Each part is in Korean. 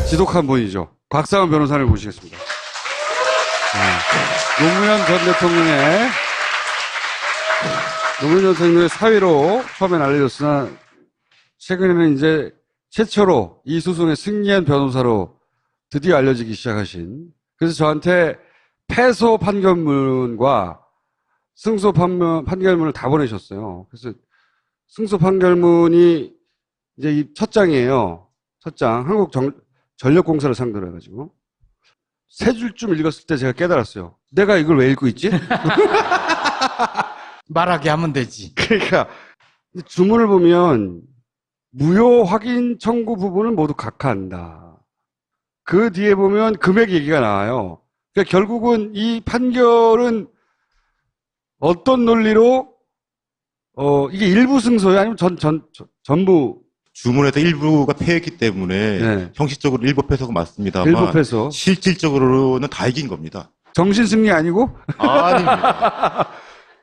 지독한 분이죠. 곽상은 변호사를 모시겠습니다. 노무현 전 대통령의 사위로 처음엔 알려졌으나 최근에는 이제 최초로 이 소송에 승리한 변호사로 드디어 알려지기 시작하신. 그래서 저한테 패소 판결문과 승소 판결문을 다 보내셨어요. 그래서 승소 판결문이 이제 이 첫 장이에요. 첫 장. 한국전력공사를 상대로 해가지고. 세 줄쯤 읽었을 때 제가 깨달았어요. 내가 이걸 왜 읽고 있지? 말하게 하면 되지. 그러니까 주문을 보면 무효 확인 청구 부분은 모두 각하한다. 그 뒤에 보면 금액 얘기가 나와요. 그러니까 결국은 이 판결은 어떤 논리로 이게 일부 승소예요? 아니면 전부? 주문에서 일부가 패했기 때문에 네. 형식적으로 일부 패소가 맞습니다만 일부 패소. 실질적으로는 다 이긴 겁니다. 정신 승리 아니고? 아닙니다.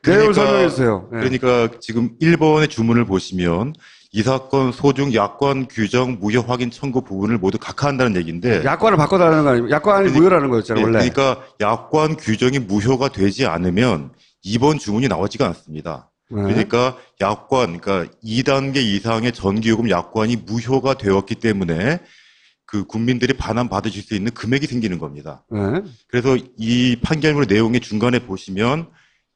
내용을 설명해 주세요. 네. 그러니까 지금 1번의 주문을 보시면 이 사건 소중 약관 규정 무효 확인 청구 부분을 모두 각하한다는 얘기인데 약관을 바꿔달라는 거 아니에요? 약관이 무효라는 거였잖아요, 원래. 그러니까 약관 규정이 무효가 되지 않으면 2번 주문이 나오지가 않습니다. 네. 그러니까 약관, 그러니까 2단계 이상의 전기요금 약관이 무효가 되었기 때문에 그 국민들이 반환 받으실 수 있는 금액이 생기는 겁니다. 네. 그래서 이 판결문 내용의 중간에 보시면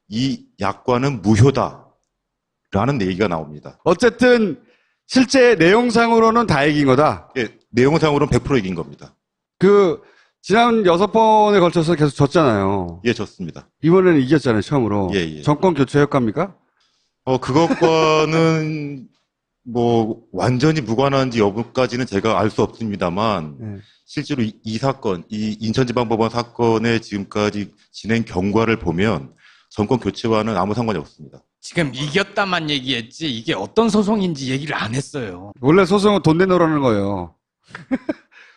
이 약관은 무효다라는 얘기가 나옵니다. 어쨌든 실제 내용상으로는 다 이긴 거다. 예, 내용상으로는 100% 이긴 겁니다. 지난 6번에 걸쳐서 계속 졌잖아요. 예, 좋습니다. 이번에는 이겼잖아요, 처음으로. 예. 정권 교체 효과입니까? 그것과는 뭐 완전히 무관한지 여부까지는 제가 알 수 없습니다만 네. 실제로 이 사건, 이 인천지방법원 사건의 지금까지 진행 경과를 보면 정권 교체와는 아무 상관이 없습니다. 지금 이겼다만 얘기했지 이게 어떤 소송인지 얘기를 안 했어요. 원래 소송은 돈 내놓으라는 거예요.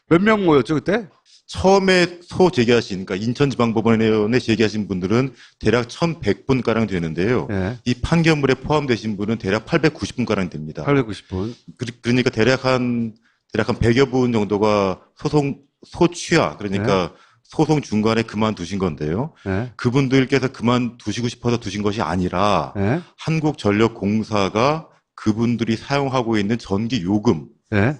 몇 명 모였죠, 그때? 처음에 소 제기하신, 그러니까 인천지방법원에 제기하신 분들은 대략 1,100분가량 되는데요. 네. 이 판결물에 포함되신 분은 대략 890분가량 됩니다. 890분. 그러니까 대략 한 100여 분 정도가 소취하, 그러니까 소송 중간에 그만두신 건데요. 네. 그분들께서 그만두시고 싶어서 두신 것이 아니라 네. 한국전력공사가 그분들이 사용하고 있는 전기요금과 네.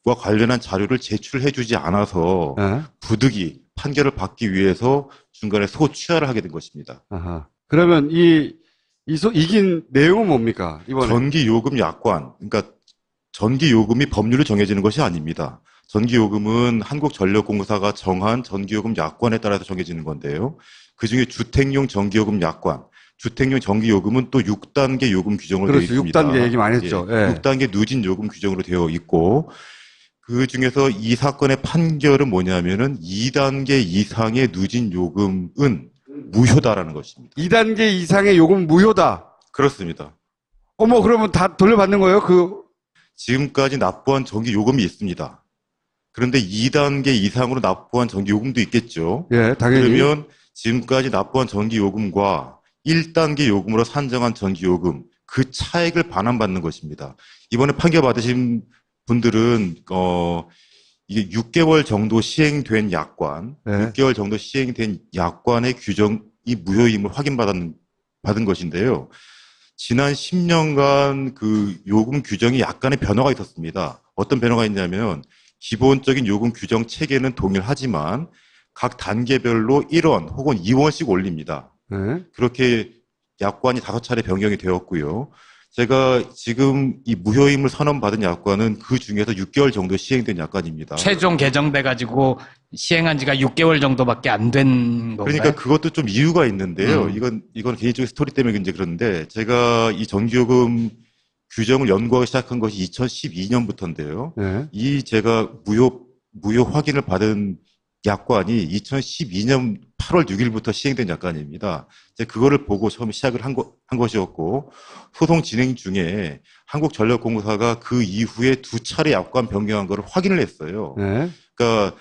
관련한 자료를 제출해주지 않아서 네. 부득이 판결을 받기 위해서 중간에 소취하를 하게 된 것입니다. 아하. 그러면 이긴 내용은 뭡니까? 이번에. 전기요금 약관, 그러니까 전기요금이 법률로 정해지는 것이 아닙니다. 전기요금은 한국전력공사가 정한 전기요금 약관에 따라서 정해지는 건데요. 그중에 주택용 전기요금 약관, 주택용 전기요금은 또 6단계 요금 규정으로 되어 있습니다. 6단계 얘기 많이 했죠. 예. 6단계 누진 요금 규정으로 되어 있고 그 중에서 이 사건의 판결은 뭐냐면은 2단계 이상의 누진 요금은 무효다라는 것입니다. 2단계 이상의 요금 무효다. 그렇습니다. 그러면 다 돌려받는 거예요? 지금까지 납부한 전기 요금이 있습니다. 그런데 2단계 이상으로 납부한 전기 요금도 있겠죠. 예, 당연히. 그러면 지금까지 납부한 전기 요금과 1단계 요금으로 산정한 전기 요금 그 차액을 반환받는 것입니다. 이번에 판결 받으신 분들은 이게 6개월 정도 시행된 약관, 네. 6개월 정도 시행된 약관의 규정이 무효임을 확인받은 것인데요. 지난 10년간 그 요금 규정이 약간의 변화가 있었습니다. 어떤 변화가 있냐면 기본적인 요금 규정 체계는 동일하지만 각 단계별로 1원 혹은 2원씩 올립니다. 네. 그렇게 약관이 5차례 변경이 되었고요. 제가 지금 이 무효임을 선언받은 약관은 그 중에서 6개월 정도 시행된 약관입니다. 최종 개정돼가지고 시행한 지가 6개월 정도밖에 안 된 건가요? 그러니까 그것도 좀 이유가 있는데요. 이건 개인적인 스토리 때문에 이제 그런데 제가 이 전기요금 규정을 연구하기 시작한 것이 2012년부터인데요. 네. 제가 무효 확인을 받은 약관이 2012년 8월 6일부터 시행된 약관입니다. 제가 그거를 보고 처음 시작을 한 것이었고, 소송 진행 중에 한국전력공사가 그 이후에 2차례 약관 변경한 거를 확인을 했어요. 네. 그러니까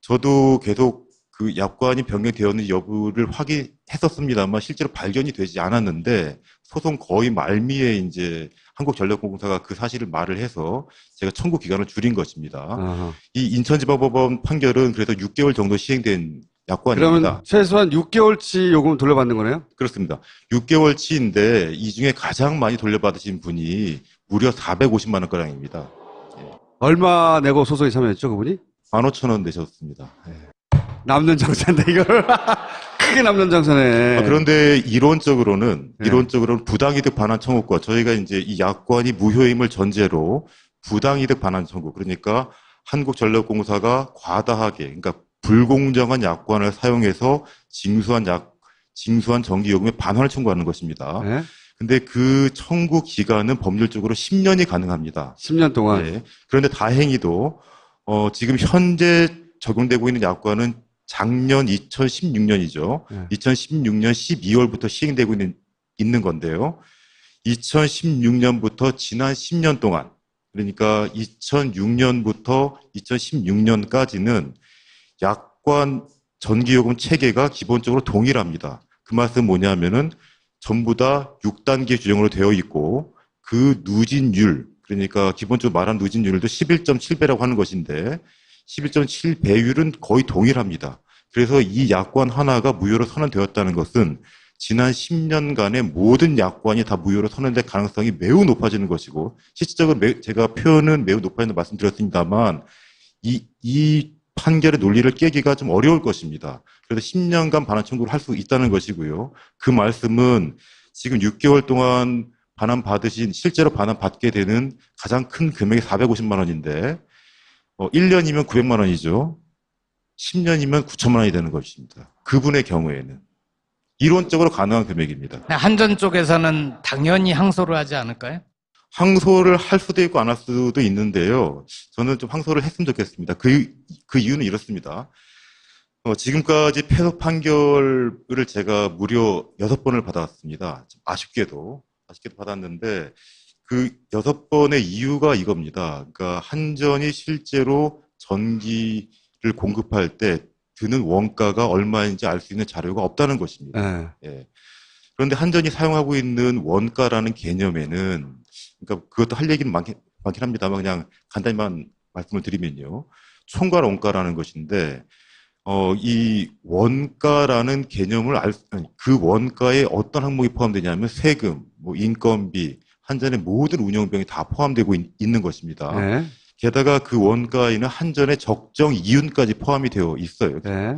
저도 계속 그 약관이 변경되었는지 여부를 확인했었습니다만 실제로 발견이 되지 않았는데 소송 거의 말미에 이제 한국전력공사가 그 사실을 말을 해서 제가 청구 기간을 줄인 것입니다. 아하. 이 인천지방법원 판결은 그래서 6개월 정도 시행된 그러면 약관입니다. 최소한 6개월치 요금 돌려받는 거네요? 그렇습니다. 6개월치인데 이 중에 가장 많이 돌려받으신 분이 무려 450만 원가량입니다. 얼마 내고 소송에 참여했죠, 그분이? 15,000원 내셨습니다. 예. 남는 장사인데, 이걸. 크게 남는 장사네. 그런데 이론적으로는 네. 부당이득 반환 청구권, 저희가 이제 이 약관이 무효임을 전제로 부당이득 반환 청구, 그러니까 한국전력공사가 과다하게, 그러니까 불공정한 약관을 사용해서 징수한 전기요금의 반환을 청구하는 것입니다. 네? 근데 그 청구 기간은 법률적으로 10년이 가능합니다. 10년 동안. 예. 그런데 다행히도 지금 현재 적용되고 있는 약관은 작년 2016년이죠. 네. 2016년 12월부터 시행되고 있는 건데요. 2016년부터 지난 10년 동안, 그러니까 2006년부터 2016년까지는 약관 전기요금 체계가 기본적으로 동일합니다. 그 말은 뭐냐면은 전부 다 6단계 규정으로 되어 있고 그 누진율, 그러니까 기본적으로 말한 누진율도 11.7배라고 하는 것인데 11.7배율은 거의 동일합니다. 그래서 이 약관 하나가 무효로 선언되었다는 것은 지난 10년간의 모든 약관이 다 무효로 선언될 가능성이 매우 높아지는 것이고 실질적으로 제가 표현은 매우 높아진다고 말씀드렸습니다만 이 판결의 논리를 깨기가 좀 어려울 것입니다. 그래서 10년간 반환 청구를 할 수 있다는 것이고요. 그 말씀은 지금 6개월 동안 실제로 반환 받게 되는 가장 큰 금액이 450만 원인데 1년이면 900만 원이죠. 10년이면 9천만 원이 되는 것입니다. 그분의 경우에는. 이론적으로 가능한 금액입니다. 한전 쪽에서는 당연히 항소를 하지 않을까요? 항소를 할 수도 있고 안 할 수도 있는데요. 저는 좀 항소를 했으면 좋겠습니다. 그 이유는 이렇습니다. 지금까지 패소 판결을 제가 무려 6번을 받아왔습니다. 아쉽게도 받았는데 그 6번의 이유가 이겁니다. 그러니까 한전이 실제로 전기를 공급할 때 드는 원가가 얼마인지 알 수 있는 자료가 없다는 것입니다. 네. 예. 그런데 한전이 사용하고 있는 원가라는 개념에는, 그러니까 그것도 할 얘기는 많긴 합니다만 그냥 간단히만 말씀을 드리면요. 총괄 원가라는 것인데, 이 원가라는 개념을 그 원가에 어떤 항목이 포함되냐면 세금, 뭐 인건비, 한전의 모든 운영비용이 다 포함되고 있는 것입니다. 네. 게다가 그 원가에는 한전의 적정 이윤까지 포함이 되어 있어요. 네.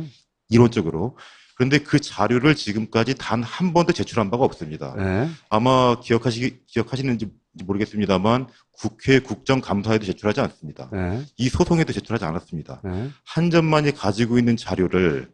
이론적으로. 그런데 그 자료를 지금까지 단 한 번도 제출한 바가 없습니다. 네. 아마 기억하시는지 모르겠습니다만 국회 국정감사에도 제출하지 않습니다. 네. 이 소송에도 제출하지 않았습니다. 네. 한전만이 가지고 있는 자료를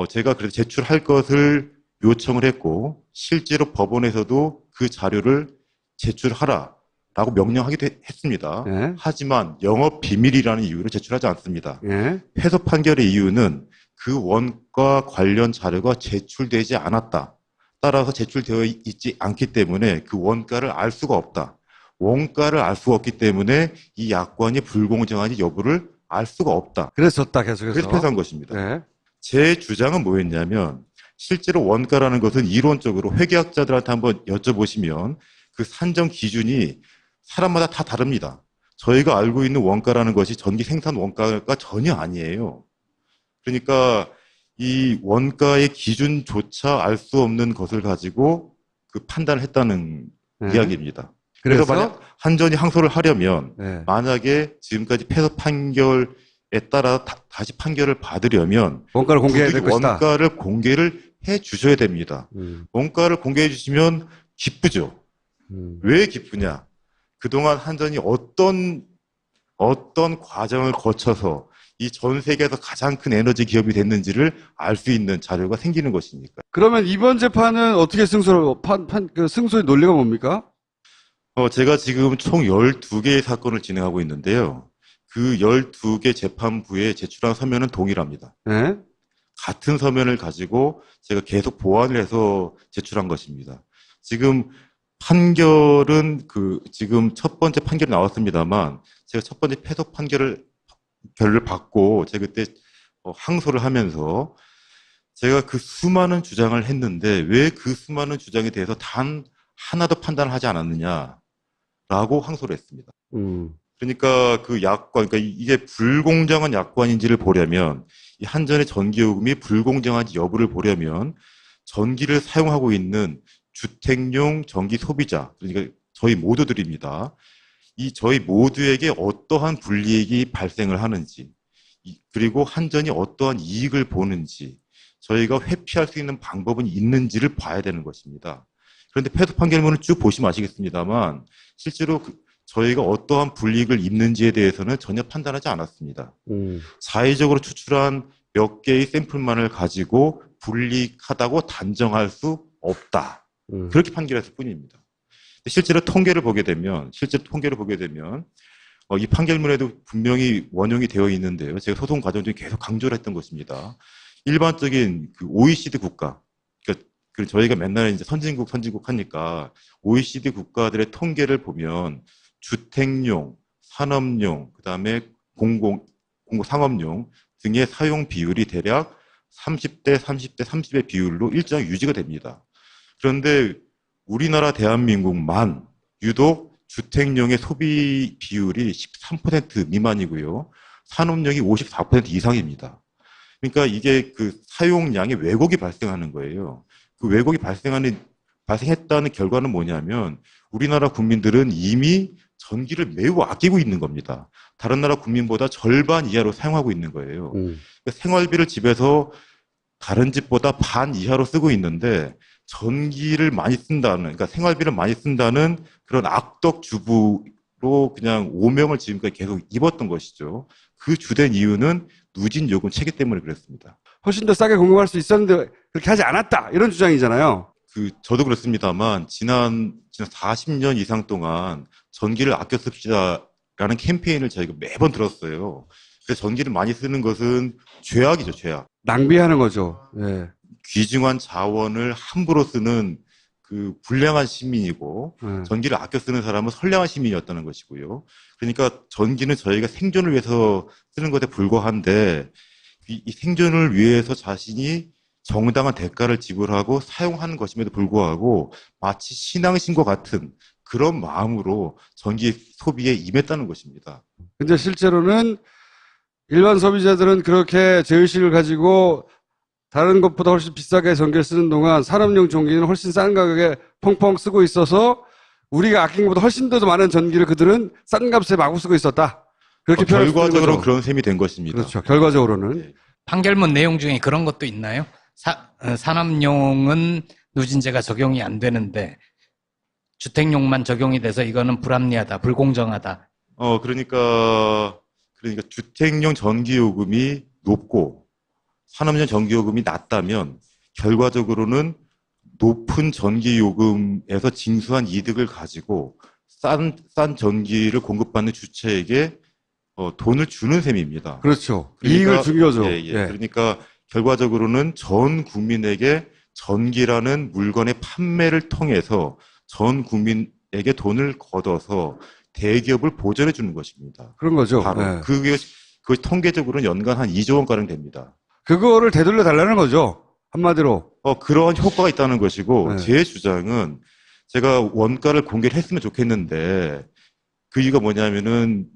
제가 그래서 제출할 것을 요청을 했고 실제로 법원에서도 그 자료를 제출하라라고 명령하기도 했습니다. 네. 하지만 영업 비밀이라는 이유로 제출하지 않습니다. 네. 패소 판결의 이유는 그 원가 관련 자료가 제출되지 않았다. 따라서 제출되어 있지 않기 때문에 그 원가를 알 수가 없다. 원가를 알 수가 없기 때문에 이 약관이 불공정한지 여부를 알 수가 없다. 그래서 졌다, 계속해서. 그래서 패소한 것입니다. 네. 제 주장은 뭐였냐면 실제로 원가라는 것은 이론적으로 회계학자들한테 한번 여쭤보시면 그 산정 기준이 사람마다 다 다릅니다. 저희가 알고 있는 원가라는 것이 전기 생산 원가가 전혀 아니에요. 그러니까 이 원가의 기준조차 알 수 없는 것을 가지고 그 판단을 했다는 네. 이야기입니다. 그래서 만약 한전이 항소를 하려면 네. 만약에 지금까지 패소 판결에 따라 다시 판결을 받으려면 원가를 공개해야 될 것이다. 원가를 공개를 해 주셔야 됩니다. 원가를 공개해 주시면 기쁘죠. 왜 기쁘냐? 그동안 한전이 어떤 과정을 거쳐서 이 전 세계에서 가장 큰 에너지 기업이 됐는지를 알 수 있는 자료가 생기는 것이니까. 그러면 이번 재판은 어떻게 그 승소의 논리가 뭡니까? 제가 지금 총 12개의 사건을 진행하고 있는데요. 그 12개 재판부에 제출한 서면은 동일합니다. 네. 같은 서면을 가지고 제가 계속 보완을 해서 제출한 것입니다. 지금 판결은 지금 첫 번째 판결이 나왔습니다만 제가 첫 번째 패소 판결을 받고 제가 그때 항소를 하면서 제가 그 수많은 주장을 했는데 왜 그 수많은 주장에 대해서 단 하나도 판단을 하지 않았느냐라고 항소를 했습니다. 그러니까 그 약관, 그러니까 이게 불공정한 약관인지를 보려면 이 한전의 전기요금이 불공정한지 여부를 보려면 전기를 사용하고 있는 주택용 전기 소비자, 그러니까 저희 모두들입니다. 이 저희 모두에게 어떠한 불이익이 발생을 하는지, 그리고 한전이 어떠한 이익을 보는지, 저희가 회피할 수 있는 방법은 있는지를 봐야 되는 것입니다. 그런데 패소 판결문을 쭉 보시면 아시겠습니다만 실제로 저희가 어떠한 불이익을 입는지에 대해서는 전혀 판단하지 않았습니다. 자의적으로 추출한 몇 개의 샘플만을 가지고 불이익하다고 단정할 수 없다. 그렇게 판결했을 뿐입니다. 실제로 통계를 보게 되면 이 판결문에도 분명히 원용이 되어 있는데요. 제가 소송 과정 중에 계속 강조를 했던 것입니다. 일반적인 그 OECD 국가, 그러니까 저희가 맨날 이제 선진국 하니까 OECD 국가들의 통계를 보면 주택용, 산업용, 그다음에 공공 상업용 등의 사용 비율이 대략 30대 30의 비율로 일정하게 유지가 됩니다. 그런데 우리나라 대한민국만 유독 주택용의 소비 비율이 13% 미만이고요. 산업용이 54% 이상입니다. 그러니까 이게 그 사용량의 왜곡이 발생하는 거예요. 그 왜곡이 발생했다는 결과는 뭐냐면 우리나라 국민들은 이미 전기를 매우 아끼고 있는 겁니다. 다른 나라 국민보다 절반 이하로 사용하고 있는 거예요. 그러니까 생활비를 집에서 다른 집보다 반 이하로 쓰고 있는데 전기를 많이 쓴다는, 그러니까 생활비를 많이 쓴다는 그런 악덕 주부로 그냥 오명을 지금까지 계속 입었던 것이죠. 그 주된 이유는 누진 요금 체계 때문에 그랬습니다. 훨씬 더 싸게 공급할 수 있었는데 그렇게 하지 않았다. 이런 주장이잖아요. 저도 그렇습니다만 지난 40년 이상 동안 전기를 아껴 씁시다라는 캠페인을 저희가 매번 들었어요. 그래서 전기를 많이 쓰는 것은 죄악이죠, 죄악. 낭비하는 거죠. 예. 귀중한 자원을 함부로 쓰는 그 불량한 시민이고 전기를 아껴 쓰는 사람은 선량한 시민이었다는 것이고요. 그러니까 전기는 저희가 생존을 위해서 쓰는 것에 불과한데 이 생존을 위해서 자신이 정당한 대가를 지불하고 사용하는 것임에도 불구하고 마치 신앙심과 같은 그런 마음으로 전기 소비에 임했다는 것입니다. 근데 실제로는 일반 소비자들은 그렇게 제의식을 가지고 다른 것보다 훨씬 비싸게 전기를 쓰는 동안 산업용 전기는 훨씬 싼 가격에 펑펑 쓰고 있어서 우리가 아낀 것보다 훨씬 더 많은 전기를 그들은 싼 값에 마구 쓰고 있었다. 그렇게 결과적으로 그런 셈이 된 것입니다. 그렇죠. 결과적으로는. 네. 판결문 내용 중에 그런 것도 있나요? 산업용은 누진제가 적용이 안 되는데 주택용만 적용이 돼서 이거는 불합리하다, 불공정하다. 그러니까 주택용 전기요금이 높고 산업용 전기요금이 낮다면 결과적으로는 높은 전기요금에서 징수한 이득을 가지고 싼 전기를 공급받는 주체에게 돈을 주는 셈입니다. 그렇죠. 그러니까, 이익을 준 거죠. 예. 그러니까 결과적으로는 전 국민에게 전기라는 물건의 판매를 통해서 전 국민에게 돈을 걷어서 대기업을 보전해 주는 것입니다. 그런 거죠. 바로 네. 그것이 통계적으로는 연간 한 2조 원가량 됩니다. 그거를 되돌려 달라는 거죠. 한마디로. 그러한 효과가 있다는 것이고 네. 제 주장은 제가 원가를 공개를 했으면 좋겠는데 그 이유가 뭐냐면은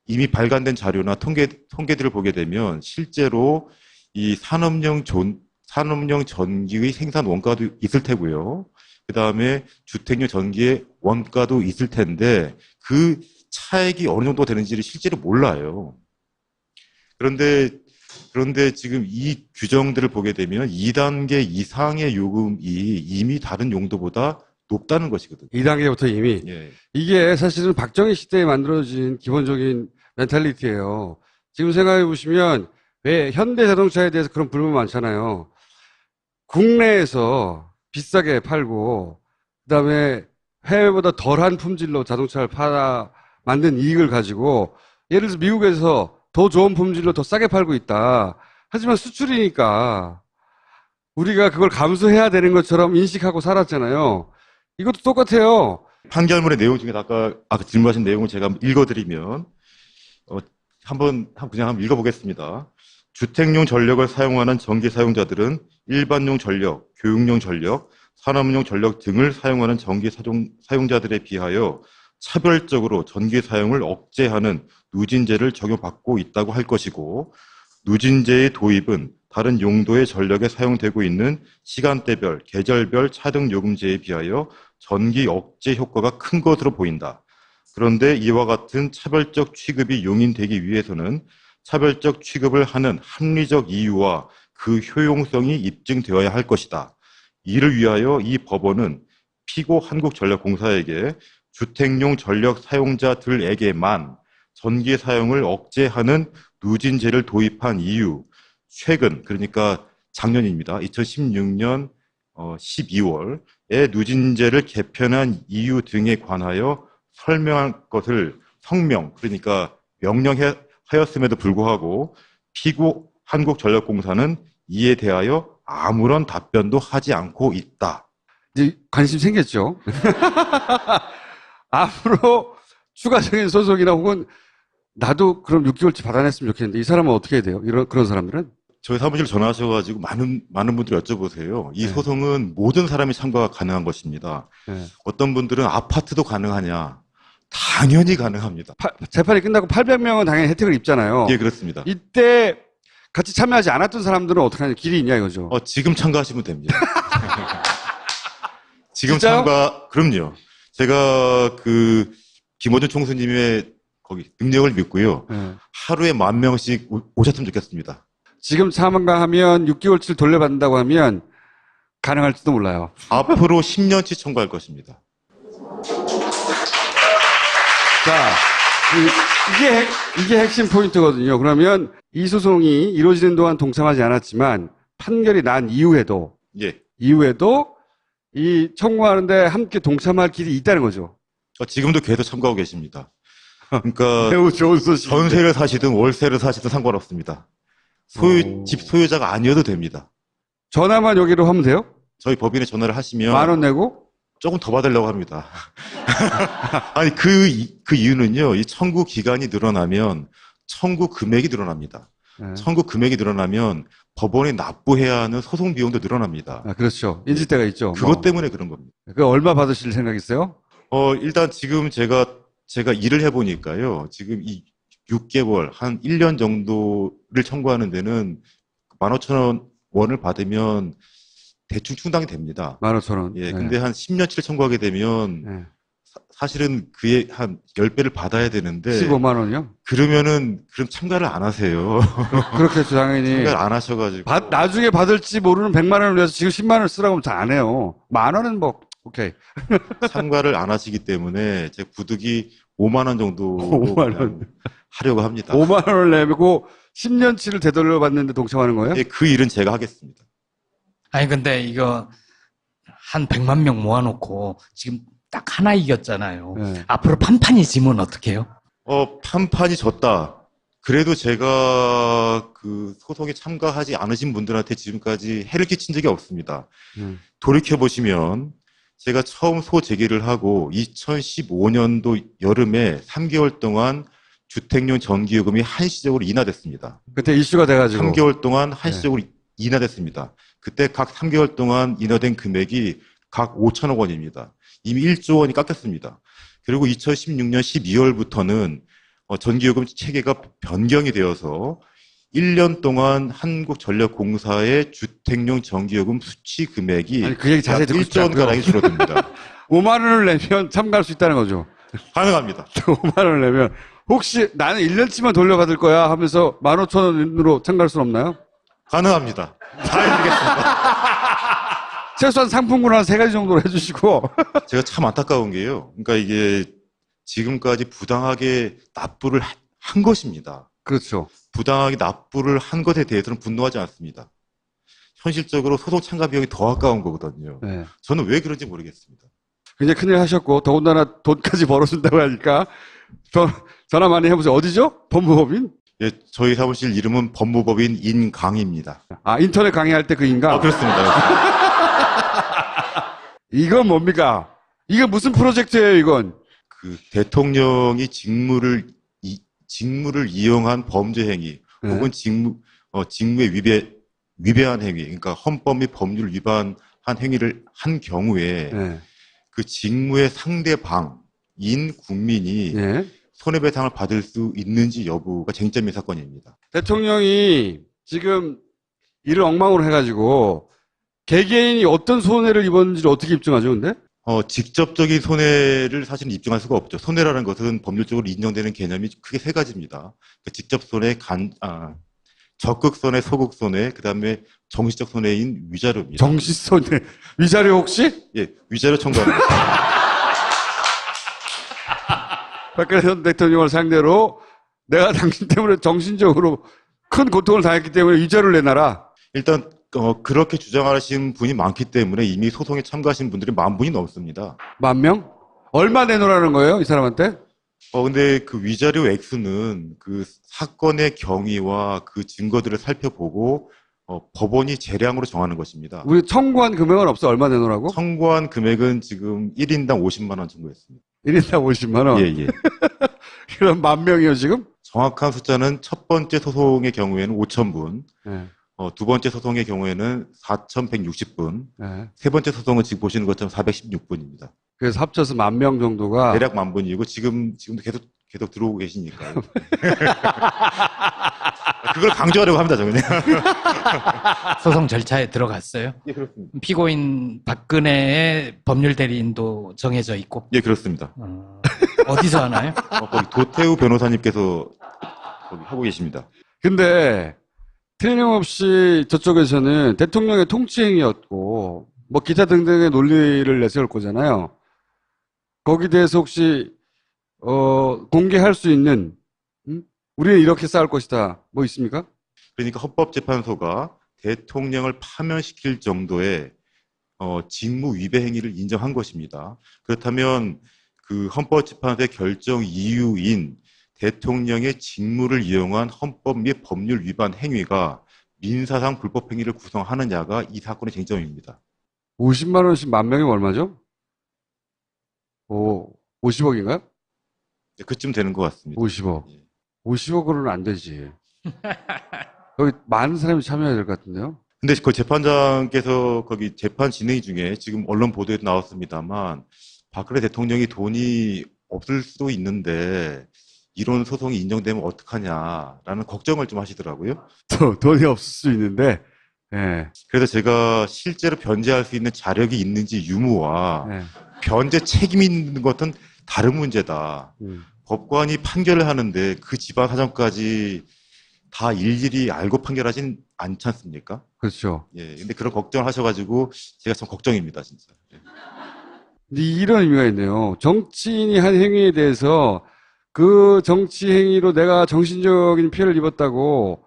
이미 발간된 자료나 통계들을 보게 되면 실제로 이 산업용 전기의 생산 원가도 있을 테고요. 그 다음에 주택용 전기의 원가도 있을 텐데 그 차액이 어느 정도 되는지를 실제로 몰라요. 그런데 지금 이 규정들을 보게 되면 2단계 이상의 요금이 이미 다른 용도보다 높다는 것이거든요. 2단계부터 이미. 예. 이게 사실은 박정희 시대에 만들어진 기본적인 멘탈리티예요. 지금 생각해 보시면 왜 현대 자동차에 대해서 그런 불만 많잖아요. 국내에서 비싸게 팔고 그다음에 해외보다 덜한 품질로 자동차를 팔아 만든 이익을 가지고 예를 들어서 미국에서 더 좋은 품질로 더 싸게 팔고 있다. 하지만 수출이니까 우리가 그걸 감수해야 되는 것처럼 인식하고 살았잖아요. 이것도 똑같아요. 판결문의 내용 중에 아까 질문하신 내용을 제가 읽어드리면 그냥 한번 읽어보겠습니다. 주택용 전력을 사용하는 전기 사용자들은 일반용 전력, 교육용 전력, 산업용 전력 등을 사용하는 전기 사용자들에 비하여 차별적으로 전기 사용을 억제하는 누진제를 적용받고 있다고 할 것이고, 누진제의 도입은 다른 용도의 전력에 사용되고 있는 시간대별, 계절별 차등 요금제에 비하여 전기 억제 효과가 큰 것으로 보인다. 그런데 이와 같은 차별적 취급이 용인되기 위해서는 차별적 취급을 하는 합리적 이유와 그 효용성이 입증되어야 할 것이다. 이를 위하여 이 법원은 피고 한국전력공사에게 주택용 전력 사용자들에게만 전기 사용을 억제하는 누진제를 도입한 이유, 최근, 그러니까 작년입니다. 2016년 12월에 누진제를 개편한 이유 등에 관하여 설명할 것을 성명, 그러니까 명령하였음에도 불구하고 피고 한국전력공사는 이에 대하여 아무런 답변도 하지 않고 있다. 이제 관심 생겼죠. 앞으로 추가적인 소송이나 혹은 나도 그럼 6개월치 받아냈으면 좋겠는데 이 사람은 어떻게 해야 돼요? 그런 사람들은? 저희 사무실 전화하셔가지고 많은 분들이 여쭤보세요. 이 네. 소송은 모든 사람이 참가가 가능한 것입니다. 네. 어떤 분들은 아파트도 가능하냐? 당연히 가능합니다. 재판이 끝나고 800명은 당연히 혜택을 입잖아요. 예, 그렇습니다. 이때 같이 참여하지 않았던 사람들은 어떻게 하냐 길이 있냐 이거죠. 지금 참가하시면 됩니다. 지금 진짜요? 그럼요. 제가 김어준 총수님의 거기 능력을 믿고요. 네. 하루에 10,000명씩 오셨으면 좋겠습니다. 지금 참가하면 6개월치를 돌려받는다고 하면 가능할지도 몰라요. 앞으로 10년치 청구할 것입니다. 자, 이게 핵심 포인트거든요. 그러면 이 소송이 이루어지는 동안 동참하지 않았지만 판결이 난 이후에도 예. 이 청구하는데 함께 동참할 길이 있다는 거죠. 지금도 계속 참가하고 계십니다. 그러니까 매우 좋은 소식. 전세를 사시든 월세를 사시든 상관없습니다. 집 소유자가 아니어도 됩니다. 전화만 여기로 하면 돼요? 저희 법인에 전화를 하시면 10,000원 내고? 조금 더 받으려고 합니다. 아니, 그 이유는요, 이 청구 기간이 늘어나면 청구 금액이 늘어납니다. 네. 청구 금액이 늘어나면 법원에 납부해야 하는 소송 비용도 늘어납니다. 아, 그렇죠. 인지대가 있죠. 그것 때문에 그런 겁니다. 그 얼마 받으실 생각이세요? 일단 지금 제가 일을 해보니까요, 지금 이 6개월, 한 1년 정도를 청구하는 데는 15,000원을 받으면 대충 충당이 됩니다. 15,000원. 예, 근데 한 10년치를 청구하게 되면 네. 사실은 그의 한 10배를 받아야 되는데 15만 원이요? 그럼 참가를 안 하세요. 그렇겠죠, 당연히. 참가를 안 하셔가지고 나중에 받을지 모르는 100만 원을 위해서 지금 10만 원을 쓰라고 하면 잘 안 해요. 10,000원은 뭐, 오케이. 참가를 안 하시기 때문에 제 부득이 5만 원 정도 5만 원. 하려고 합니다. 5만 원을 내고 10년치를 되돌려 받는데 동참하는 거예요? 예, 그 일은 제가 하겠습니다. 아니, 근데 이거 한 100만 명 모아놓고 지금 딱 하나 이겼잖아요. 네. 앞으로 판판이 지면 어떡해요? 판판이 졌다. 그래도 제가 그 소송에 참가하지 않으신 분들한테 지금까지 해를 끼친 적이 없습니다. 돌이켜보시면 제가 처음 소제기를 하고 2015년도 여름에 3개월 동안 주택용 전기요금이 한시적으로 인하됐습니다. 그때 이슈가 돼가지고. 3개월 동안 한시적으로 인하됐습니다. 그때 각 3개월 동안 인하된 금액이 각 5천억 원입니다. 이미 1조 원이 깎였습니다. 그리고 2016년 12월부터는 전기요금 체계가 변경이 되어서 1년 동안 한국전력공사의 주택용 전기요금 수치 금액이 아니, 그 얘기 자세히 듣고 싶지 1조 원가량이 줄어듭니다. 5만 원을 내면 참가할 수 있다는 거죠. 가능합니다. 5만 원을 내면 혹시 나는 1년치만 돌려받을 거야 하면서 15,000원으로 참가할 수는 없나요? 가능합니다. 다 해드리겠습니다. 최소한 상품권 한 3가지 정도로 해주시고. 제가 참 안타까운 게요. 그러니까 이게 지금까지 부당하게 납부를 한 것입니다. 그렇죠. 부당하게 납부를 한 것에 대해서는 분노하지 않습니다. 현실적으로 소송 참가 비용이 더 아까운 거거든요. 네. 저는 왜 그런지 모르겠습니다. 굉장히 큰일 하셨고, 더군다나 돈까지 벌어준다고 하니까, 전화 많이 해보세요. 어디죠? 법무법인? 예, 저희 사무실 이름은 법무법인 인강입니다. 아, 인터넷 강의할 때 그 인가? 그렇습니다. 이건 뭡니까? 이게 무슨 프로젝트예요, 이건? 그 대통령이 직무를 이용한 범죄 행위 네. 혹은 직무에 위배한 행위, 그러니까 헌법 및 법률 위반한 행위를 한 경우에 예. 그 직무의 상대방인 국민이 예. 손해배상을 받을 수 있는지 여부가 쟁점인 사건입니다. 대통령이 지금 일을 엉망으로 해가지고 개개인이 어떤 손해를 입었는지를 어떻게 입증하죠, 근데? 직접적인 손해를 사실은 입증할 수가 없죠. 손해라는 것은 법률적으로 인정되는 개념이 크게 세 가지입니다. 직접 손해, 적극 손해, 소극 손해, 그 다음에 정신적 손해인 위자료입니다. 정신 손해. 위자료 혹시? 예, 위자료 청구합니다. 박근혜 전 대통령을 상대로 내가 당신 때문에 정신적으로 큰 고통을 당했기 때문에 위자료를 내놔라. 일단 그렇게 주장하신 분이 많기 때문에 이미 소송에 참가하신 분들이 10,000분이 넘습니다. 10,000명? 얼마 내놓으라는 거예요, 이 사람한테? 근데 그 위자료 액수는 그 사건의 경위와 그 증거들을 살펴보고 법원이 재량으로 정하는 것입니다. 우리 청구한 금액은 없어. 얼마 내놓으라고? 청구한 금액은 지금 1인당 50만 원 청구했습니다. 1인당 50만 원. 예, 예. 그럼 10,000명이요, 지금? 정확한 숫자는 첫 번째 소송의 경우에는 5,000분, 예. 두 번째 소송의 경우에는 4,160분, 예. 세 번째 소송은 지금 보시는 것처럼 416분입니다. 그래서 합쳐서 10,000명 정도가. 대략 10,000분이고 지금도 계속 들어오고 계시니까요. 그걸 강조하려고 합니다, 저 그냥. 소송 절차에 들어갔어요. 예, 그렇습니다. 피고인 박근혜의 법률 대리인도 정해져 있고. 예, 그렇습니다. 어디서 하나요? 거기 도태우 변호사님께서 거기 하고 계십니다. 근데 틀림없이 저쪽에서는 대통령의 통치행위였고 뭐 기타 등등의 논리를 내세울 거잖아요. 거기에 대해서 혹시 공개할 수 있는 우리는 이렇게 싸울 것이다. 뭐 있습니까? 그러니까 헌법재판소가 대통령을 파면시킬 정도의 직무 위배 행위를 인정한 것입니다. 그렇다면 그 헌법재판소의 결정 이유인 대통령의 직무를 이용한 헌법 및 법률 위반 행위가 민사상 불법 행위를 구성하느냐가 이 사건의 쟁점입니다. 50만 원씩 10,000명이면 얼마죠? 50억인가요? 그쯤 되는 것 같습니다. 50억. 예. 50억으로는 안 되지. 여기 많은 사람이 참여해야 될 것 같은데요? 근데 그 재판장께서 거기 재판 진행 중에 지금 언론 보도에도 나왔습니다만 박근혜 대통령이 돈이 없을 수도 있는데 이런 소송이 인정되면 어떡하냐라는 걱정을 좀 하시더라고요. 돈이 없을 수 있는데, 예. 그래서 제가 실제로 변제할 수 있는 자력이 있는지 유무와 예. 변제 책임이 있는 것은 다른 문제다. 법관이 판결을 하는데 그 집안 사정까지 다 일일이 알고 판결하진 않지 않습니까? 그렇죠. 예. 근데 그런 걱정을 하셔가지고 제가 참 걱정입니다, 진짜. 예. 근데 이런 의미가 있네요. 정치인이 한 행위에 대해서 그 정치 행위로 내가 정신적인 피해를 입었다고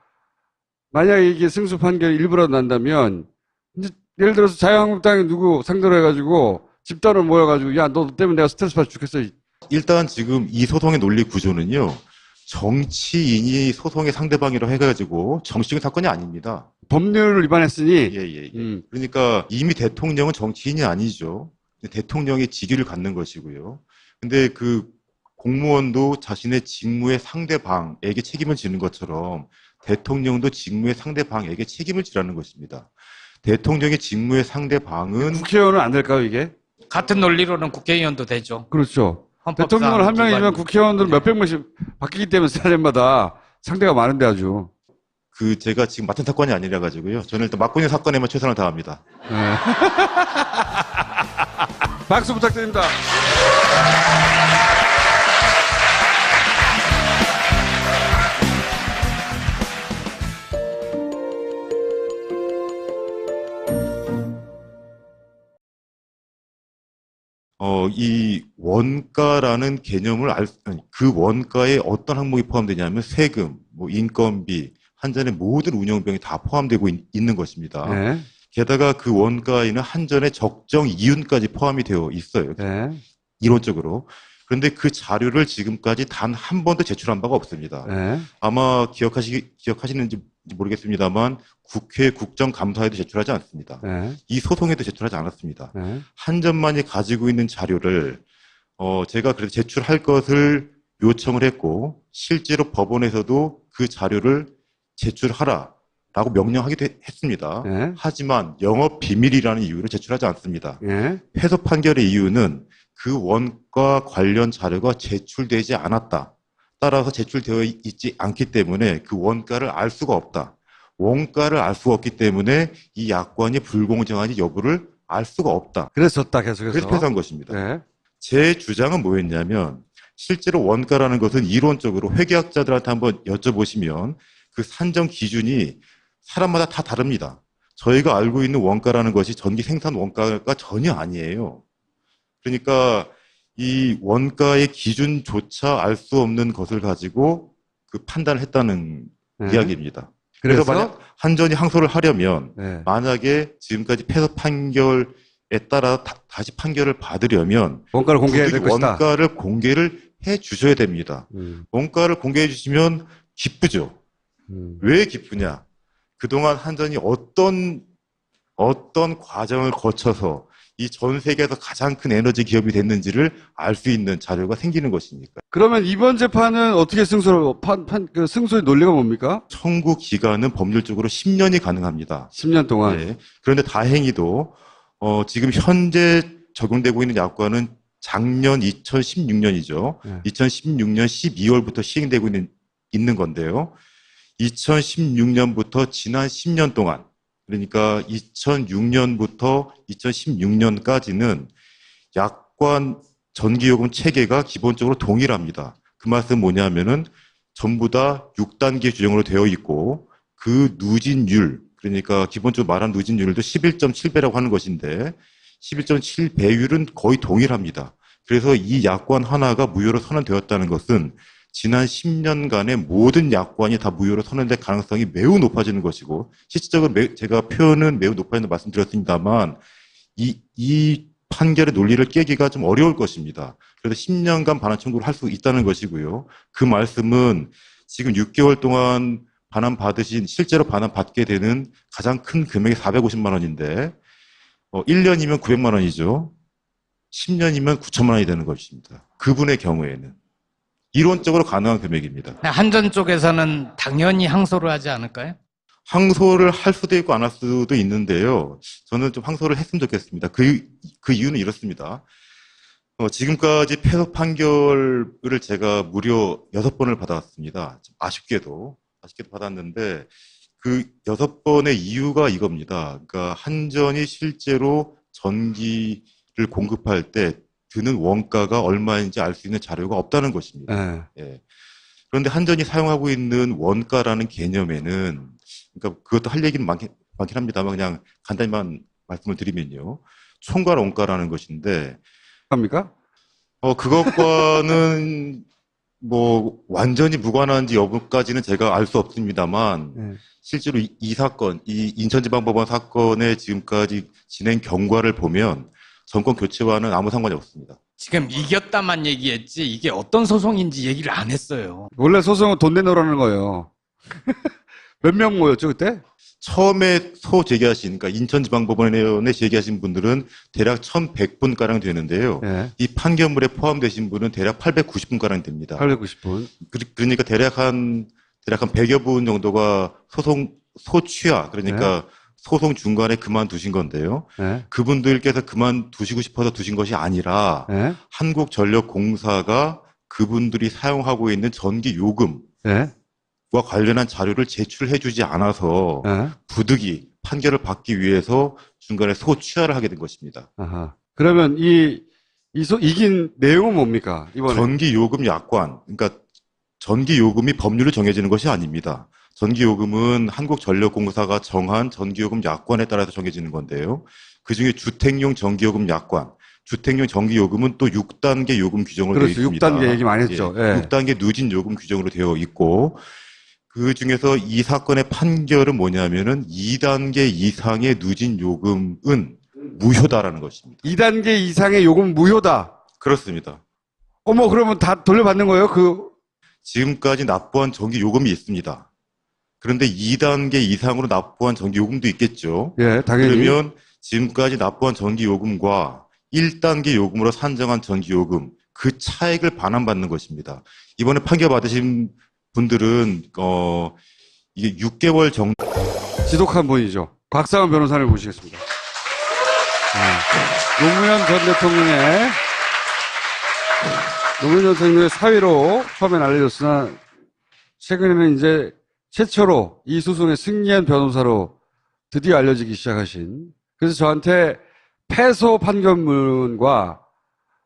만약에 이게 승소 판결이 일부라도 난다면 이제 예를 들어서 자유한국당이 누구 상대로 해가지고 집단으로 모여가지고 야, 너 때문에 내가 스트레스 받아 죽겠어. 일단 지금 이 소송의 논리 구조는요. 정치인이 소송의 상대방이라고 해가지고 정치적인 사건이 아닙니다. 법률을 위반했으니 예. 그러니까 이미 대통령은 정치인이 아니죠. 대통령의 직위를 갖는 것이고요. 근데 그 공무원도 자신의 직무의 상대방에게 책임을 지는 것처럼 대통령도 직무의 상대방에게 책임을 지라는 것입니다. 대통령의 직무의 상대방은 국회의원은 안 될까요, 이게? 같은 논리로는 국회의원도 되죠. 그렇죠. 헌법상 대통령을 한 명이면 기관이- 국회의원들은 몇백 명씩 바뀌기 때문에 사람마다 상대가 많은데 아주. 그 제가 지금 맡은 사건이 아니라 가지고요. 저는 일단 맡고 있는 사건에만 최선을 다합니다. 네. 박수 부탁드립니다. 이 원가라는 개념을 그 원가에 어떤 항목이 포함되냐면 세금, 뭐 인건비, 한전의 모든 운영비용이 다 포함되고 있는 것입니다. 네. 게다가 그 원가에는 한전의 적정 이윤까지 포함이 되어 있어요. 네. 이론적으로. 그런데 그 자료를 지금까지 단 한 번도 제출한 바가 없습니다. 네. 아마 기억하시는지 모르겠습니다만 국회 국정감사에도 제출하지 않습니다. 네. 이 소송에도 제출하지 않았습니다. 네. 한전만이 가지고 있는 자료를 제가 그래도 제출할 것을 요청을 했고 실제로 법원에서도 그 자료를 제출하라 라고 명령하기도 했습니다. 예. 하지만 영업 비밀이라는 이유로 제출하지 않습니다. 예. 패소 판결의 이유는 그 원가 관련 자료가 제출되지 않았다. 따라서 제출되어 있지 않기 때문에 그 원가를 알 수가 없다. 원가를 알 수가 없기 때문에 이 약관이 불공정한지 여부를 알 수가 없다. 그래서 졌다, 계속해서. 그래서 패소한 것입니다. 예. 제 주장은 뭐였냐면 실제로 원가라는 것은 이론적으로 회계학자들한테 한번 여쭤보시면 그 산정 기준이 사람마다 다 다릅니다. 저희가 알고 있는 원가라는 것이 전기 생산 원가가 전혀 아니에요. 그러니까 이 원가의 기준조차 알 수 없는 것을 가지고 그 판단을 했다는 예. 이야기입니다. 그래서 만약 한전이 항소를 하려면 예. 만약에 지금까지 패소 판결에 따라 다시 판결을 받으려면 원가를 공개해야 될 부득이 것이다. 원가를 공개를 해 주셔야 됩니다. 원가를 공개해 주시면 기쁘죠. 왜 기쁘냐? 그동안 한전이 어떤 과정을 거쳐서 이 전 세계에서 가장 큰 에너지 기업이 됐는지를 알 수 있는 자료가 생기는 것이니까. 그러면 이번 재판은 어떻게 그 승소의 논리가 뭡니까? 청구 기간은 법률적으로 10년이 가능합니다. 10년 동안. 네. 그런데 다행히도 지금 현재 적용되고 있는 약관은 작년 2016년이죠. 네. 2016년 12월부터 시행되고 있는 건데요. 2016년부터 지난 10년 동안, 그러니까 2006년부터 2016년까지는 약관 전기요금 체계가 기본적으로 동일합니다. 그 말은 뭐냐면은 전부 다 6단계 규정으로 되어 있고 그 누진율, 그러니까 기본적으로 말한 누진율도 11.7배라고 하는 것인데 11.7배율은 거의 동일합니다. 그래서 이 약관 하나가 무효로 선언되었다는 것은 지난 10년간의 모든 약관이 다 무효로 선언될 가능성이 매우 높아지는 것이고, 실질적으로 제가 표현은 매우 높아진다고 말씀드렸습니다만 이 판결의 논리를 깨기가 좀 어려울 것입니다. 그래서 10년간 반환 청구를 할 수 있다는 것이고요. 그 말씀은 지금 6개월 동안 실제로 반환 받게 되는 가장 큰 금액이 450만 원인데 1년이면 900만 원이죠. 10년이면 9천만 원이 되는 것입니다. 그분의 경우에는. 이론적으로 가능한 금액입니다. 한전 쪽에서는 당연히 항소를 하지 않을까요? 항소를 할 수도 있고 안 할 수도 있는데요. 저는 좀 항소를 했으면 좋겠습니다. 그 이유는 이렇습니다. 지금까지 패소 판결을 제가 무려 6번을 받아왔습니다. 아쉽게도 받았는데 그 6번의 이유가 이겁니다. 그러니까 한전이 실제로 전기를 공급할 때 드는 원가가 얼마인지 알 수 있는 자료가 없다는 것입니다. 예. 그런데 한전이 사용하고 있는 원가라는 개념에는, 그러니까 그것도 할 얘기는 많긴 합니다만 그냥 간단히만 말씀을 드리면요. 총괄 원가라는 것인데, 합니까? 그것과는 뭐 완전히 무관한지 여부까지는 제가 알 수 없습니다만, 실제로 이 사건, 이 인천지방법원 사건의 지금까지 진행 경과를 보면 정권 교체와는 아무 상관이 없습니다. 지금 이겼다만 얘기했지 이게 어떤 소송인지 얘기를 안 했어요. 원래 소송은 돈 내놓으라는 거예요. 몇 명 모였죠, 그때? 처음에 제기하신, 그러니까 인천지방법원에 제기하신 분들은 대략 1,100분가량 되는데요. 예. 이 판결문에 포함되신 분은 대략 890분가량 됩니다. 890분. 그러니까 대략 한 100여 분 정도가 소취하, 그러니까 소송 중간에 그만두신 건데요. 그분들께서 그만두시고 싶어서 두신 것이 아니라 한국전력공사가 그분들이 사용하고 있는 전기 요금과 관련한 자료를 제출해 주지 않아서 부득이 판결을 받기 위해서 중간에 소취하를 하게 된 것입니다. 아하. 그러면 이긴 내용은 뭡니까? 이번에. 전기요금 약관, 그러니까 전기요금이 법률로 정해지는 것이 아닙니다. 전기요금은 한국전력공사가 정한 전기요금 약관에 따라서 정해지는 건데요. 그중에 주택용 전기요금 약관, 주택용 전기요금은 또 6단계 요금 규정으로 되어 있습니다. 6단계 얘기 많이 했죠. 6단계 누진 요금 규정으로 되어 있고, 그 중에서 이 사건의 판결은 뭐냐면은 2단계 이상의 누진 요금은 무효다라는 것입니다. 2단계 이상의 요금 무효다. 그렇습니다. 그러면 다 돌려받는 거예요? 지금까지 납부한 전기 요금이 있습니다. 그런데 2단계 이상으로 납부한 전기 요금도 있겠죠. 예, 당연히. 그러면 지금까지 납부한 전기 요금과 1단계 요금으로 산정한 전기 요금, 그 차액을 반환받는 것입니다. 이번에 판결 받으신 분들은 이게 6개월 정도 지독한 분이죠. 곽상원 변호사를 모시겠습니다. 노무현 전 대통령의 사위로 처음엔 알려졌으나 최근에는 이제 최초로 이 소송에 승리한 변호사로 드디어 알려지기 시작하신, 그래서 저한테 패소 판결문과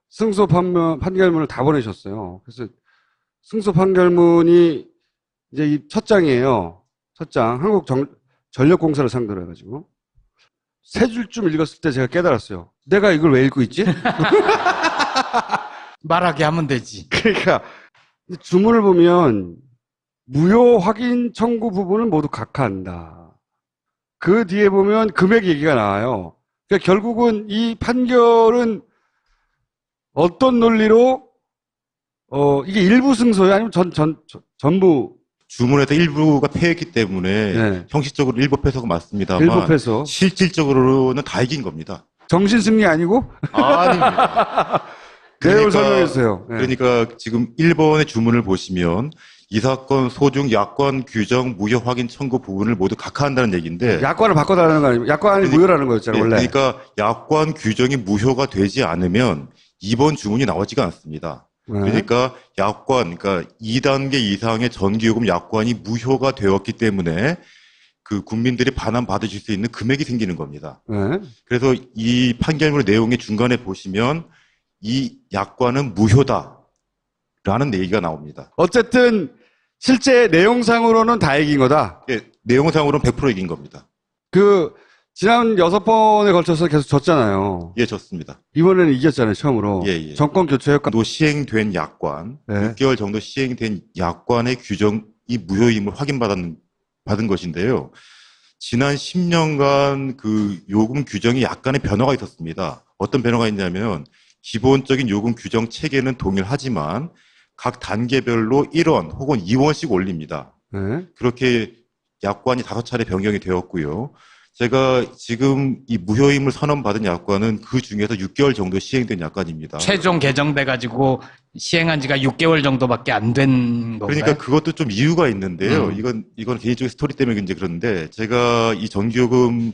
승소 판결문을 다 보내셨어요. 그래서 승소 판결문이 이제 이 첫 장이에요. 첫 장. 한국전력공사를 상대로 해가지고. 세 줄쯤 읽었을 때 제가 깨달았어요. 내가 이걸 왜 읽고 있지? 말하게 하면 되지. 그러니까 주문을 보면 무효 확인 청구 부분은 모두 각하한다. 그 뒤에 보면 금액 얘기가 나와요. 그러니까 결국은 이 판결은 어떤 논리로 이게 일부 승소예요? 아니면 전부 주문에서 일부가 패했기 때문에 네. 형식적으로 일부 패소가 맞습니다만 일부 패소? 실질적으로는 다 이긴 겁니다. 정신 승리 아니고? 아닙니다. 내용을 설명해 주세요. 네. 그러니까 지금 1번의 주문을 보시면 이 사건 소중 약관 규정 무효 확인 청구 부분을 모두 각하한다는 얘기인데 약관을 바꿔달라는 거 아닙니까? 약관이 무효라는 거였잖아요, 원래. 그러니까 약관 규정이 무효가 되지 않으면 2번 주문이 나오지가 않습니다. 네. 그러니까 약관, 그러니까 2단계 이상의 전기요금 약관이 무효가 되었기 때문에 그 국민들이 반환 받으실 수 있는 금액이 생기는 겁니다. 네. 그래서 이 판결문 내용의 중간에 보시면 이 약관은 무효다라는 얘기가 나옵니다. 어쨌든 실제 내용상으로는 다 이긴 거다. 예, 내용상으로는 100% 이긴 겁니다. 지난 6번에 걸쳐서 계속 졌잖아요. 예, 좋습니다. 이번에는 이겼잖아요, 처음으로. 예, 예. 정권 교체 효과. 또 시행된 약관, 네. 6개월 정도 시행된 약관의 규정이 무효임을 받은 것인데요. 지난 10년간 그 요금 규정이 약간의 변화가 있었습니다. 어떤 변화가 있냐면 기본적인 요금 규정 체계는 동일하지만 각 단계별로 1원 혹은 2원씩 올립니다. 네. 그렇게 약관이 5차례 변경이 되었고요. 제가 지금 이 무효임을 선언받은 약관은 그 중에서 6개월 정도 시행된 약관입니다. 최종 개정돼 가지고 시행한 지가 6개월 정도밖에 안 된 건가요? 그러니까 그것도 좀 이유가 있는데요. 이건 개인적인 스토리 때문에 이제 그런데 제가 이 전기요금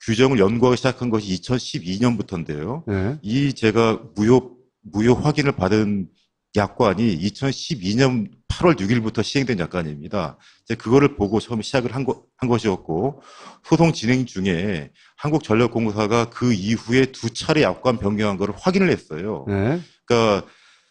규정을 연구하기 시작한 것이 2012년부터인데요. 네. 이 제가 무효 확인을 받은 약관이 2012년 8월 6일부터 시행된 약관입니다. 제가 그거를 보고 처음 시작을 한 것이었고, 소송 진행 중에 한국전력공사가 그 이후에 2차례 약관 변경한 거를 확인을 했어요. 네. 그러니까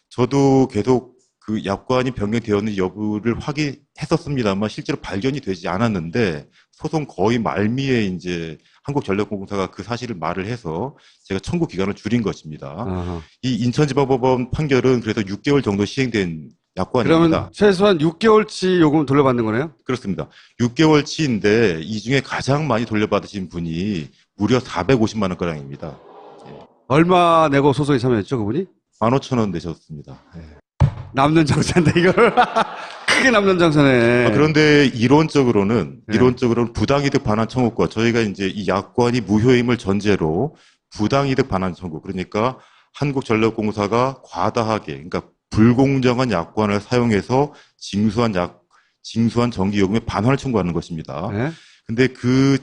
저도 계속 그 약관이 변경되었는지 여부를 확인했었습니다만 실제로 발견이 되지 않았는데 소송 거의 말미에 이제 한국전력공사가 그 사실을 말을 해서 제가 청구 기간을 줄인 것입니다. 아하. 이 인천지방법원 판결은 그래서 6개월 정도 시행된 약관입니다. 그러면 최소한 6개월치 요금 돌려받는 거네요? 그렇습니다. 6개월치인데 이 중에 가장 많이 돌려받으신 분이 무려 450만 원가량입니다. 얼마 내고 소송에 참여했죠, 그분이? 15,000원 내셨습니다. 남는 장사인데, 이걸. 크게 남는 장사네. 그런데 이론적으로는 네. 부당이득 반환 청구권, 저희가 이제 이 약관이 무효임을 전제로 부당이득 반환 청구, 그러니까 한국전력공사가 과다하게, 그러니까 불공정한 약관을 사용해서 징수한 전기요금의 반환을 청구하는 것입니다. 네. 근데 그